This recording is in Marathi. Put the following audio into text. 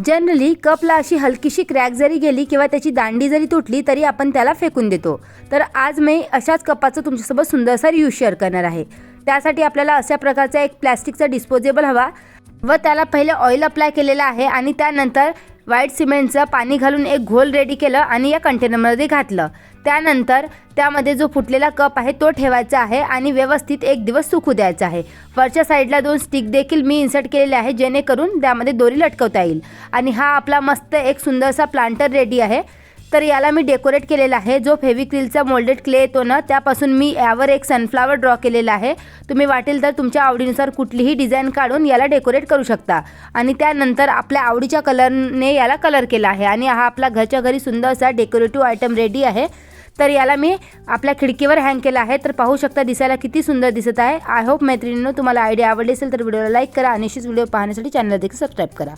जनरली कपला अशी हलकीशी क्रॅक जरी गेली किंवा त्याची दांडी जरी तुटली तरी आपण त्याला फेकून देतो। तर आज मी अशाच कपाचं तुमच्यासोबत सुंदरसा रिव्ह्यू शेअर करणार आहे। त्यासाठी आपल्याला अशा प्रकारचा एक प्लास्टिकचा डिस्पोजेबल हवा व त्याला पहिले ऑइल अप्लाय केलेलं आहे आणि त्यानंतर व्हाईट सिमेंटचं पाणी घालून एक घोल रेडी केलं आणि या कंटेनरमध्ये घातलं। त्यानंतर त्यामध्ये जो फुटलेला कप आहे तो ठेवायचा आहे आणि व्यवस्थित एक दिवस सुकू द्यायचा आहे। वरच्या साईडला 2 स्टिक देखील मी इन्सर्ट केलेले आहे जेणेकरून त्यामध्ये दोरी लटकवता येईल। आणि हा आपला मस्त एक सुंदरसा प्लांटर रेडी आहे। तर याला मी डेकोरेट केलेला आहे। जो फेविक्रिलचा मोल्डेड क्ले येतो ना त्यापासून मी यावर एक सनफ्लावर ड्रॉ केलेला आहे। तुम्ही वाटेल तर तुमच्या आवडीनुसार कुठलीही डिझाइन काढून याला डेकोरेट करू शकता। आणि त्यानंतर आपल्या आवडीच्या कलरने याला कलर केला आहे आणि हा आपला घरच्या घरी सुंदरसा डेकोरेटिव्ह आयटम रेडी आहे। तर याला मी आपल्या खिडकीवर हँग केला आहे। तर पाहू शकता दिसायला किती सुंदर दिसत आहे। आय होप मैत्रिणींनो तुम्हाला आयडिया आवडली असेल तर व्हिडिओला लाईक करा आणि अशीच व्हिडिओ पाहण्यासाठी चॅनलला देखील सबस्क्राइब करा।